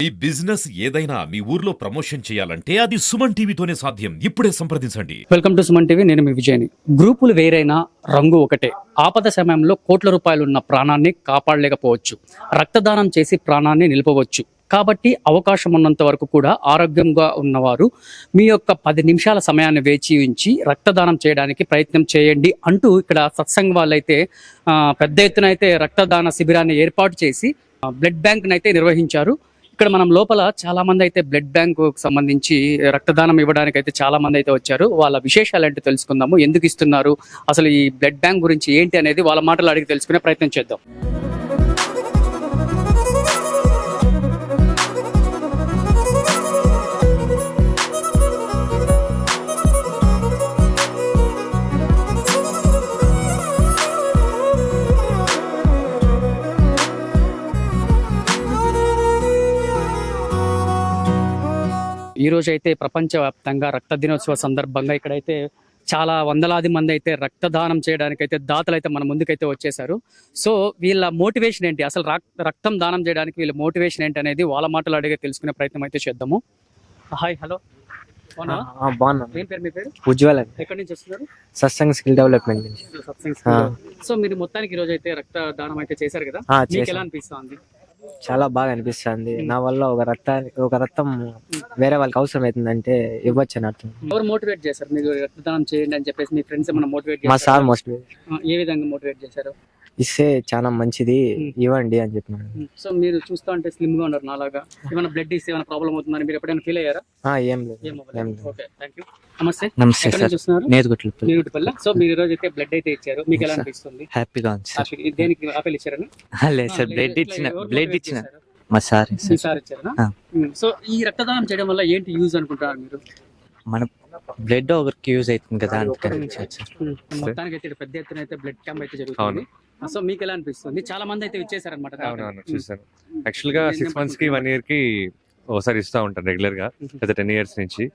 ఈ బిజినెస్ ఏదైనా మీ ఊర్లో ప్రమోషన్ చేయాలంటే అది సుమన్ టీవీతోనే సాధ్యం. ఇప్పుడే సంప్రదించండి. Welcome to Suman TV. నేను మీ విజయని. గ్రూపులు వేరైనా రంగు ఒకటే. ఆపద సమయంలో కోట్ల రూపాయలు ఉన్న ప్రాణాన్ని కాపాడలేకపోవచ్చు, రక్తదానం చేసి ప్రాణాన్ని నిలపవచ్చు. కాబట్టి అవకాశం ఉన్నంత వరకు కూడా ఆరోగ్యంగా ఉన్నవారు మీ యొక్క 10 నిమిషాల సమయాన్ని వేచి ఉంచి రక్తదానం చేయడానికి ప్రయత్నం చేయండి అంటూ ఇక్కడ సత్సంగ్ వాళ్ళైతే పెద్ద ఎత్తున అయితే రక్తదాన శిబిరాన్ని ఏర్పాటు చేసి బ్లడ్ బ్యాంక్ని అయితే నిర్వహించారు. ఇక్కడ మనం లోపల చాలా మంది అయితే బ్లడ్ బ్యాంకు సంబంధించి రక్తదానం ఇవ్వడానికి అయితే చాలా మంది అయితే వచ్చారు. వాళ్ళ విశేషాలు ఏంటో తెలుసుకుందాము. ఎందుకు ఇస్తున్నారు, అసలు ఈ బ్లడ్ బ్యాంక్ గురించి ఏంటి అనేది వాళ్ళ మాటలు అడిగి తెలుసుకునే ప్రయత్నం చేద్దాం. ఈ రోజు అయితే ప్రపంచవ్యాప్తంగా రక్త దినోత్సవ సందర్భంగా ఇక్కడైతే చాలా వందలాది మంది అయితే రక్తదానం చేయడానికి అయితే దాతలు అయితే మన ముందుకైతే వచ్చేసారు. సో వీళ్ళ మోటివేషన్ ఏంటి, అసలు రక్తం దానం చేయడానికి వీళ్ళ మోటివేషన్ ఏంటి అనేది వాళ్ళ మాటలు అడిగే తెలుసుకునే ప్రయత్నం అయితే చేద్దాము. Hi, hello. ఏం పేరు మీ పేరు? ఉజ్వల్. ఎక్కడి నుంచి వస్తున్నారు? సత్సంగ్ స్కిల్ డెవలప్మెంట్ నుంచి. సో మీరు మొత్తానికి ఈ రోజు అయితే రక్తదానం అయితే చేశారు కదా, మీకు ఎలా అనిపిస్తుంది? చాలా బాగా అనిపిస్తుంది. నా వల్ల ఒక రక్తం వేరే వాళ్ళకి అవసరం అవుతుందంటే ఇవ్వచ్చు అని అర్థం. ఎవరు మోటివేట్ చేశారు మీరు రక్తదానం చేయండి అని చెప్పేసి? మీ ఫ్రెండ్స్ ఏమైనా మోటివేట్ మా సార్ మోటివేట్. ఏ విధంగా మోటివేట్ చేశారు? ఇస్తే చాలా మంచిది, ఇవ్వండి అని చెప్పినాడు. సో మీరు చూస్తా అంటే స్లిమ్ గా ఉన్నారు, నాలాగా. ఏమైనా బ్లడ్ ఇస్తే ఏమైనా ప్రాబ్లం అవుతుందని మీరు ఎప్పుడైనా ఫీల్ అయ్యారా? ఏం లేదు. Okay, thank you. నమస్తే. నమస్తే సార్. నేదుగుట్ల. సో మీరు ఈ రోజు అయితే బ్లడ్ అయితే ఇచ్చారు, మీకు ఎలా అనిపిస్తుంది? హ్యాపీగా ఉంది సార్. దేనికి ఆపిల్ ఇచ్చారని? లేదు సార్, బ్లడ్ ఇచ్చిన మా సార్ ఇచ్చారా? సో ఈ రక్తదానం చేయడం వల్ల ఏంటి యూజ్ అనుకుంటారు మీరు? మన బ్లడ్ ఒకరికి యూజ్ అవుతుంది కదా. మొత్తానికి అయితే పెద్ద ఎత్తున అయితే బ్లడ్ క్యాంప్ అయితే జరుగుతుంది. సో మీకు ఎలా అనిపిస్తుంది? చాలా మంది అయితే ఇచ్చేసారనమాట. అవునవును, చూసాను. యాక్చువల్ గా 6 months కి 1 year కి ఒకసారి ఇస్తా ఉంటాను రెగ్యులర్ గా, గత 10 years నుంచి.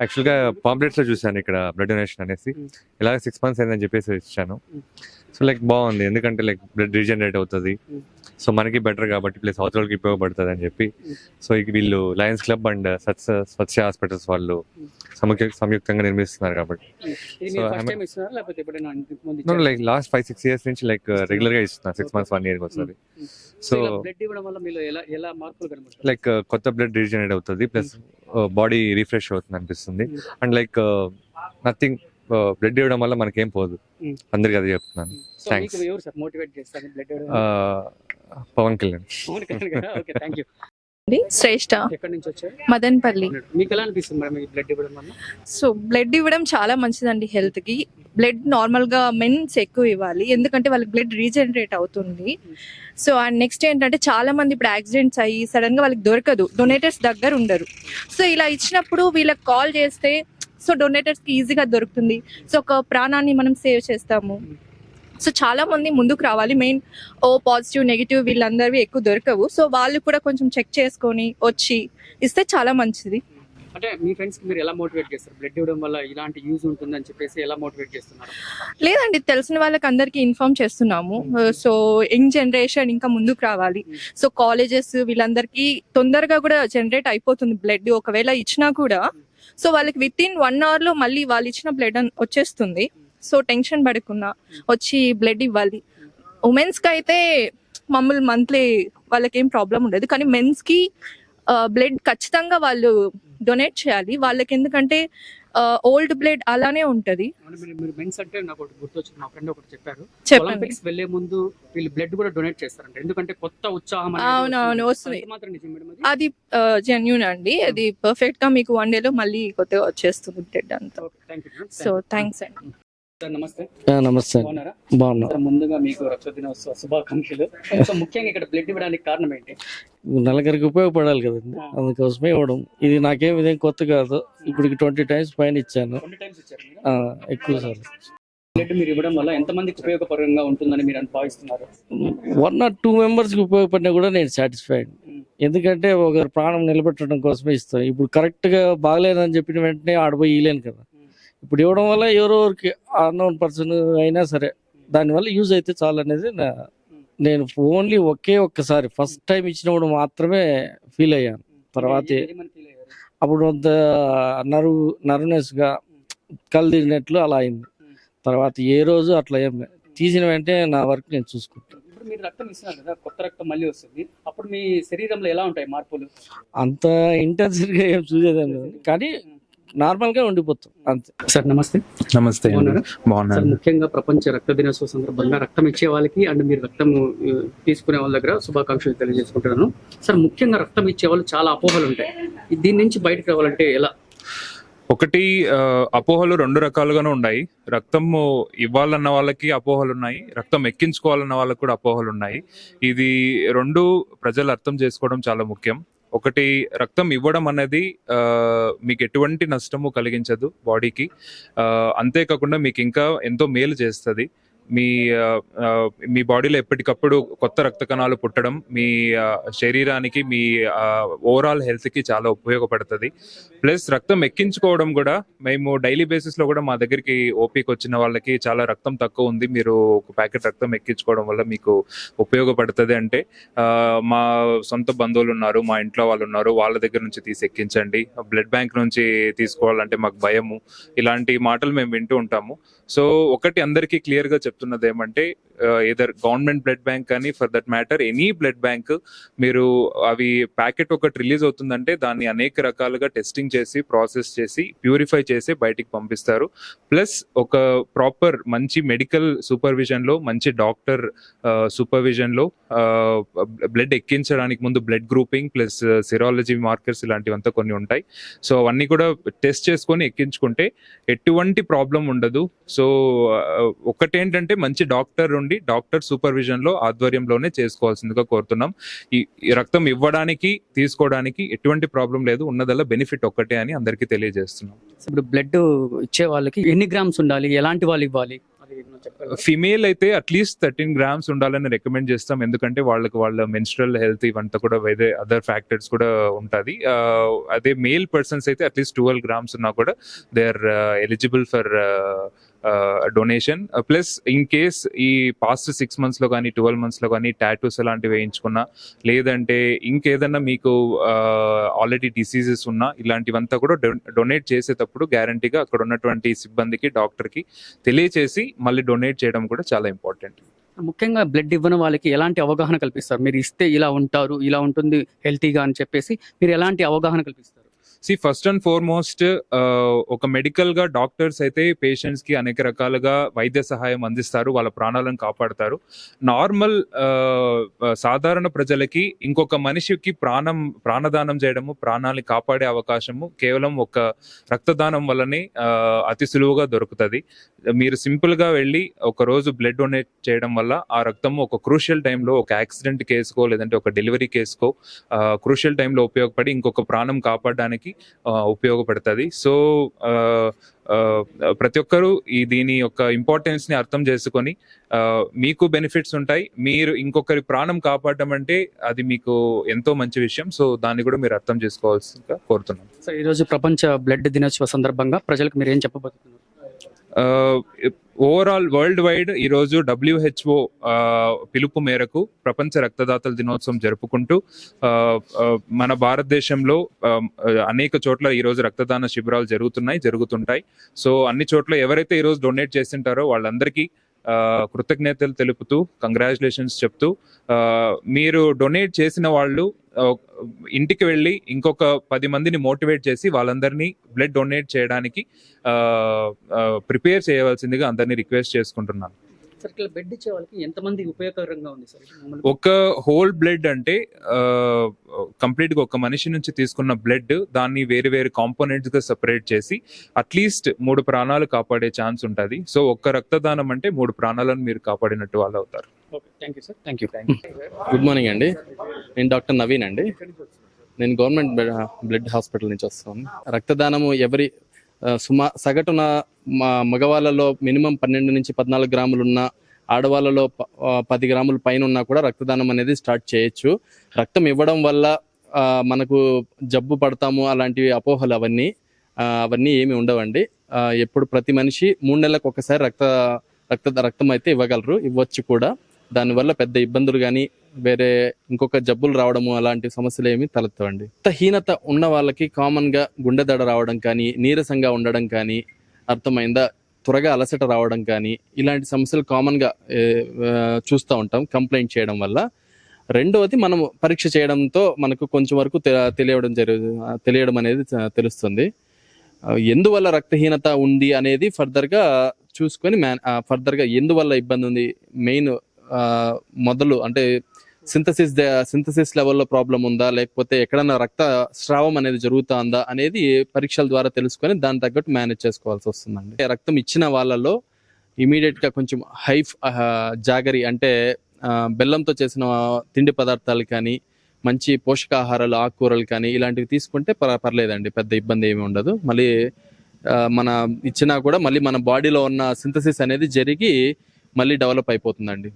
యాక్చువల్ గా పాంప్లెట్స్ లో చూసాను ఇక్కడ బ్లడ్ డొనేషన్ అనేసి, ఇలాగ 6 months అయిందని చెప్పేసి ఇచ్చాను. సో లైక్ బాగుంది, ఎందుకంటే లైక్ బ్లడ్ రీజనరేట్ అవుతుంది, సో మనకి బెటర్ కాబట్టి ప్లస్ అవతలకి ఉపయోగపడుతుంది అని చెప్పి. సో వీళ్ళు Lions club and Swachh hospitals వాళ్ళు సంయుక్తంగా నిర్మిస్తున్నారు కాబట్టి. సో లైక్ లాస్ట్ 5-6 years నుంచి లైక్ రెగ్యులర్ గా ఇస్తున్నారు, 6 months 1 year ఒకసారి. సో లైక్ కొత్త బ్లడ్ రీజనరేట్ అవుతుంది, ప్లస్ బాడీ రిఫ్రెష్ అవుతుంది అనిపిస్తుంది. అండ్ లైక్ నథింగ్, బ్లడ్ ఇవ్వడం వల్ల మనకేం పోదు, అందరికి అది చెప్తున్నాను. థ్యాంక్స్. పవన్ కళ్యాణ్. శ్రేష్ఠ, మదన్పల్లి. మీకు ఎలా అనిపిస్తుంది మేడం బ్లడ్ ఇవ్వడం వల్ల? సో బ్లడ్ ఇవ్వడం చాలా మంచిదండి హెల్త్ కి. బ్లడ్ నార్మల్ గా మెన్స్ ఎక్కువ ఇవ్వాలి, ఎందుకంటే వాళ్ళకి బ్లడ్ రీజనరేట్ అవుతుంది. సో అండ్ నెక్స్ట్ ఏంటంటే చాలా మంది ఇప్పుడు యాక్సిడెంట్స్ అయ్యి సడన్ గా వాళ్ళకి దొరకదు, డొనేటర్స్ దగ్గర ఉండరు. సో ఇలా ఇచ్చినప్పుడు వీళ్ళకి కాల్ చేస్తే సో డొనేటర్స్ కి ఈజీగా దొరుకుతుంది. సో ఒక ప్రాణాన్ని మనం సేవ్ చేస్తాము. సో చాలా మంది ముందుకు రావాలి. మెయిన్ పాజిటివ్ నెగిటివ్ వీళ్ళందరివి ఎక్కువ దొరకవు. సో వాళ్ళు కూడా కొంచెం చెక్ చేసుకొని వచ్చి ఇస్తే చాలా మంచిది. అంటే మీ ఫ్రెండ్స్ మీరు ఎలా మోటివేట్ చేస్తారు? బ్లడ్ ఇవ్వడం వల్ల ఇలాంటి యూజ్ ఉంటుందని చెప్పేసి ఎలా మోటివేట్ చేస్తున్నారు? లేదండి, తెలిసిన వాళ్ళకి అందరికి ఇన్ఫార్మ్ చేస్తున్నాము. సో యంగ్ జనరేషన్ ఇంకా ముందుకు రావాలి. సో కాలేజెస్ వీళ్ళందరికీ తొందరగా కూడా జనరేట్ అయిపోతుంది బ్లడ్. ఒకవేళ ఇచ్చినా కూడా సో వాళ్ళకి విత్-ఇన్ 1 hour లో మళ్ళీ వాళ్ళు ఇచ్చిన బ్లడ్ వచ్చేస్తుంది. సో టెన్షన్ పడకుండా వచ్చి బ్లడ్ ఇవ్వాలి. ఉమెన్స్ కి అయితే మామూలు మంత్లీ వాళ్ళకి ఏం ప్రాబ్లం ఉండదు, కానీ మెన్స్ కి బ్లడ్ ఖచ్చితంగా వాళ్ళు డొనేట్ చేయాలి వాళ్ళకి, ఎందుకంటే ఓల్డ్ బ్లడ్ అలానే ఉంటది. మెన్స్ అంటే నాకు ఒకటి గుర్తొచ్చింది, మా ఫ్రెండ్ ఒకటి చెప్పారు, ఒలింపిక్స్ వెళ్లే ముందు వీళ్ళు బ్లడ్ కూడా డొనేట్ చేస్తారంట, ఎందుకంటే కొత్త ఉత్సాహం. అవునవును, వస్తుంది. అది జెన్యూన్ అండి, అది పర్ఫెక్ట్ గా మీకు 1 day లో మళ్ళీ కొత్తగా వచ్చేస్తుంది బ్లడ్ అంతా. సో థ్యాంక్స్ అండి. నమస్తే. నమస్తే. బాగున్నా. ముందుగా మీకు రక్త దినోత్సవ శుభాకాంక్షలు. సో ముఖ్యంగా ఇక్కడ బ్లడ్ ఇవ్వడానికి కారణం ఏంటి? నలుగురికి ఉపయోగపడాలి కదండి, అందుకోసమే ఇవ్వడం. ఇది నాకేం ఇదేం కొత్త కాదు, ఇప్పటికి 20 times పైన ఇచ్చాను. ఎక్కువ సార్. బ్లడ్ మీరు ఇవ్వడం వల్ల ఎంత మందికి ఉపయోగపరంగా ఉంటుందని మీరు భావిస్తున్నారు? 1 or 2 members కి ఉపయోగపడినా కూడా నేను సాటిస్ఫైడ్. ఎందుకంటే ఒకరి ప్రాణం నిలబెట్టడం కోసమే ఇస్తాను. ఇప్పుడు కరెక్ట్ గా బాగలేదని చెప్పిన వెంటనే ఆడపోయి ఇవ్వలేను కదా. ఇప్పుడు ఇవ్వడం వల్ల ఎవరెవరికి అన్నోన్ పర్సన్ అయినా సరే దానివల్ల యూజ్ అయితే చాలు అనేది నేను ఓన్లీ ఒక్కసారి ఫస్ట్ టైం ఇచ్చినప్పుడు మాత్రమే ఫీల్ అయ్యాను. తర్వాత అప్పుడు అంత నర్వనెస్గా కళ్ళు తిరిగినట్లు అలా అయింది. తర్వాత ఏ రోజు అట్లా ఏం లేదు. తీసిన వెంటనే నా వర్క్ నేను చూసుకుంటాను. ఇప్పుడు మీరు రక్తం ఇస్తున్నారు కదా, కొత్త రక్తం మళ్ళీ వస్తుంది, అప్పుడు మీ శరీరంలో ఎలా ఉంటాయి మార్పులు? అంత ఇంటెన్సివ్గా ఏం చూసేదాన్ని లేదు, కానీ నార్మల్గా ఉండిపోతాం అంతే. సార్ నమస్తే. నమస్తే అండి. బాగున్నారా? సార్ బాగున్నాను. ముఖ్యంగా ప్రపంచ రక్త దినోత్సవ సందర్భంగా రక్తం ఇచ్చే వాళ్ళకి అండ్ మీరు రక్తం తీసుకునే వాళ్ళ దగ్గర శుభాకాంక్షలు తెలియజేసుకుంటున్నాను. సార్ ముఖ్యంగా రక్తం ఇచ్చే వాళ్ళు చాలా అపోహలు ఉంటాయి, దీని నుంచి బయటకు రావాలంటే ఎలా? ఒకటి అపోహలు రెండు రకాలుగానే ఉన్నాయి. రక్తం ఇవ్వాలన్న వాళ్ళకి అపోహలు ఉన్నాయి, రక్తం ఎక్కించుకోవాలన్న వాళ్ళకి కూడా అపోహలు ఉన్నాయి. ఇది రెండు ప్రజలు అర్థం చేసుకోవడం చాలా ముఖ్యం. ఒకటి, రక్తం ఇవ్వడం అనేది మీకు ఎటువంటి నష్టము కలిగించదు బాడీకి, అంతేకాకుండా మీకు ఇంకా ఎంతో మేలు చేస్తుంది. మీ బాడీలో ఎప్పటికప్పుడు కొత్త రక్త కణాలు పుట్టడం మీ శరీరానికి, మీ ఓవరాల్ హెల్త్కి చాలా ఉపయోగపడుతుంది. ప్లస్ రక్తం ఎక్కించుకోవడం కూడా, మేము డైలీ బేసిస్లో కూడా మా దగ్గరికి ఓపీకి వచ్చిన వాళ్ళకి చాలా రక్తం తక్కువ ఉంది, మీరు ఒక ప్యాకెట్ రక్తం ఎక్కించుకోవడం వల్ల మీకు ఉపయోగపడుతుంది అంటే, మా సొంత బంధువులు ఉన్నారు, మా ఇంట్లో వాళ్ళు ఉన్నారు, వాళ్ళ దగ్గర నుంచి తీసి ఎక్కించండి, బ్లడ్ బ్యాంక్ నుంచి తీసుకోవాలంటే మాకు భయము, ఇలాంటి మాటలు మేము వింటూ ఉంటాము. సో ఒకటి అందరికీ క్లియర్గా చెప్తున్నది ఏమంటే, ఏదర్ గవర్నమెంట్ బ్లడ్ బ్యాంక్ కానీ for that matter any blood bank, మీరు అవి ప్యాకెట్ ఒకటి రిలీజ్ అవుతుందంటే దాన్ని అనేక రకాలుగా టెస్టింగ్ చేసి, ప్రాసెస్ చేసి, ప్యూరిఫై చేసి బయటికి పంపిస్తారు. ప్లస్ ఒక ప్రాపర్ మంచి మెడికల్ సూపర్విజన్లో, మంచి డాక్టర్ సూపర్విజన్లో బ్లడ్ ఎక్కించడానికి ముందు బ్లడ్ గ్రూపింగ్ ప్లస్ సిరాలజీ మార్కర్స్ ఇలాంటివంతా కొన్ని ఉంటాయి. సో అవన్నీ కూడా టెస్ట్ చేసుకొని ఎక్కించుకుంటే ఎటువంటి ప్రాబ్లం ఉండదు. సో ఒకటేంటంటే మంచి డాక్టర్ ఉండి డాక్టర్ సూపర్విజన్ లో ఆధ్వర్యంలోనే చేసుకోవాల్సిందిగా కోరుతున్నాం. ఈ రక్తం ఇవ్వడానికి తీసుకోవడానికి ఎటువంటి ప్రాబ్లం లేదు, ఉన్నదల్లా బెనిఫిట్ ఒక్కటే అని అందరికీ తెలియజేస్తున్నాం. ఇప్పుడు బ్లడ్ ఇచ్చే వాళ్ళకి ఎన్ని గ్రామ్స్ ఉండాలి, ఎలాంటి వాళ్ళు ఇవ్వాలి? ఫిమేల్ అయితే అట్లీస్ట్ 13 grams ఉండాలని రికమెండ్ చేస్తాం, ఎందుకంటే వాళ్ళ మెన్స్ట్రల్ హెల్త్ ఇవంతా కూడా వేరే అదర్ ఫ్యాక్టర్స్ కూడా ఉంటుంది. అదే మేల్ పర్సన్స్ అయితే అట్లీస్ట్ 12 grams ఉన్నా కూడా they are eligible for donation. Plus in case ఈ పాస్ట్ 6 months లో కానీ 12 months లో కానీ టాటూస్ అలాంటివి వేయించుకున్నా, లేదంటే ఇంకేదన్నా మీకు ఆల్రెడీ డిసీజెస్ ఉన్నా, ఇలాంటివంతా కూడా డొనేట్ చేసేటప్పుడు గ్యారంటీగా అక్కడ ఉన్నటువంటి సిబ్బందికి, డాక్టర్కి తెలియచేసి మళ్ళీ డొనేట్ చేయడం కూడా చాలా ఇంపార్టెంట్. ముఖ్యంగా బ్లడ్ ఇవ్వని వాళ్ళకి ఎలాంటి అవగాహన కల్పిస్తారు? మీరు ఇస్తే ఇలా ఉంటారు, ఇలా ఉంటుంది హెల్తీగా అని చెప్పేసి మీరు ఎలాంటి అవగాహన కల్పిస్తారు? ఫస్ట్ అండ్ ఫార్మోస్ట్ ఒక మెడికల్ గా డాక్టర్స్ అయితే పేషెంట్స్ కి అనేక రకాలుగా వైద్య సహాయం అందిస్తారు, వాళ్ళ ప్రాణాలను కాపాడతారు. నార్మల్ సాధారణ ప్రజలకి ఇంకొక మనిషికి ప్రాణదానం చేయడము, ప్రాణాలని కాపాడే అవకాశము కేవలం ఒక రక్తదానం వల్లనే అతి సులువుగా దొరుకుతుంది. మీరు సింపుల్ గా వెళ్ళి ఒక రోజు బ్లడ్ డొనేట్ చేయడం వల్ల ఆ రక్తము ఒక క్రూషియల్ టైంలో, ఒక యాక్సిడెంట్ కేసుకో లేదంటే ఒక డెలివరీ కేసుకో క్రూషియల్ టైంలో ఉపయోగపడి ఇంకొక ప్రాణం కాపాడడానికి ఉపయోగపడుతుంది. సో ప్రతి ఒక్కరూ దీని యొక్క ఇంపార్టెన్స్ ని అర్థం చేసుకొని, మీకు బెనిఫిట్స్ ఉంటాయి, మీరు ఇంకొకరి ప్రాణం కాపాడడం అంటే అది మీకు ఎంతో మంచి విషయం. సో దాన్ని కూడా మీరు అర్థం చేసుకోవాల్సిందిగా కోరుతున్నాను. సో ఈరోజు ప్రపంచ బ్లడ్ దినోత్సవ సందర్భంగా ప్రజలకు మీరు ఏం చెప్పబోతున్నారు? ఓవరాల్ వరల్డ్ వైడ్ ఈరోజు WHO పిలుపు మేరకు ప్రపంచ రక్తదాతల దినోత్సవం జరుపుకుంటూ మన భారతదేశంలో అనేక చోట్ల ఈరోజు రక్తదాన శిబిరాలు జరుగుతుంటాయి. సో అన్ని చోట్ల ఎవరైతే ఈరోజు డొనేట్ చేస్తుంటారో వాళ్ళందరికీ కృతజ్ఞతలు తెలుపుతూ, కంగ్రాచులేషన్స్ చెప్తూ, మీరు డొనేట్ చేసిన వాళ్ళు ఇంటికి వెళ్ళి ఇంకొక 10 మందిని మోటివేట్ చేసి వాళ్ళందరినీ బ్లడ్ డొనేట్ చేయడానికి ప్రిపేర్ చేయవలసిందిగా అందరినీ రిక్వెస్ట్ చేసుకుంటున్నాను. సార్ ఇట్లా బ్లడ్ ఇచ్చే వాళ్ళకి ఎంతమంది ఉపయోగకరంగా ఉంది సార్? ఒక హోల్ బ్లడ్ అంటే కంప్లీట్ గా ఒక మనిషి నుంచి తీసుకున్న బ్లడ్ దాన్ని వేరే వేరే కాంపోనెంట్స్ గా సెపరేట్ చేసి అట్లీస్ట్ 3 ప్రాణాలు కాపాడే ఛాన్స్ ఉంటుంది. సో ఒక్క రక్తదానం అంటే 3 ప్రాణాలను మీరు కాపాడినట్టు వాళ్ళు అవుతారు. Thank you. గుడ్ మార్నింగ్ అండి, నేను డాక్టర్ నవీన్ అండి. నేను గవర్నమెంట్ బ్లడ్ హాస్పిటల్ నుంచి వస్తాను. రక్తదానము సగటున మగవాళ్ళలో మినిమం 12 నుంచి 14 గ్రాములు ఉన్న, ఆడవాళ్ళలో 10 గ్రాముల పైన ఉన్నా కూడా రక్తదానం అనేది స్టార్ట్ చేయొచ్చు. రక్తం ఇవ్వడం వల్ల మనకు జబ్బు పడతాము అలాంటివి అపోహలు అవన్నీ ఏమి ఉండవండి. ఎప్పుడు ప్రతి మనిషి 3 నెలలకు ఒకసారి రక్తం అయితే ఇవ్వగలరు, ఇవ్వచ్చు కూడా. దానివల్ల పెద్ద ఇబ్బందులు కానీ వేరే ఇంకొక జబ్బులు రావడము అలాంటి సమస్యలు ఏమి తలెత్తవండి. రక్తహీనత ఉన్న వాళ్ళకి కామన్ గా గుండె దడ రావడం కానీ, నీరసంగా ఉండడం కానీ, అర్థమైందా, త్వరగా అలసట రావడం కానీ, ఇలాంటి సమస్యలు కామన్ గా చూస్తూ ఉంటాం కంప్లైంట్ చేయడం వల్ల. రెండవది మనము పరీక్ష చేయడంతో మనకు కొంచెం వరకు తెలియడం అనేది తెలుస్తుంది. ఎందువల్ల రక్తహీనత ఉంది అనేది ఫర్దర్ గా చూసుకొని ఫర్దర్ గా ఎందువల్ల ఇబ్బంది ఉంది, మెయిన్ మొదలు అంటే సింథసిస్ లెవెల్లో ప్రాబ్లం ఉందా, లేకపోతే ఎక్కడన్నా రక్త స్రావం అనేది జరుగుతుందా అనేది పరీక్షల ద్వారా తెలుసుకొని దాని తగ్గట్టు మేనేజ్ చేసుకోవాల్సి వస్తుందండి. రక్తం ఇచ్చిన వాళ్ళలో ఇమీడియట్ గా కొంచెం జాగరి అంటే బెల్లంతో చేసిన తిండి పదార్థాలు కానీ, మంచి పోషకాహారాలు, ఆకుకూరలు కానీ ఇలాంటివి తీసుకుంటే పర్లేదండి, పెద్ద ఇబ్బంది ఏమి ఉండదు. మళ్ళీ మన ఇచ్చినా కూడా మళ్ళీ మన బాడీలో ఉన్న సింథసిస్ అనేది జరిగి మళ్ళీ డెవలప్ అయిపోతుందండి.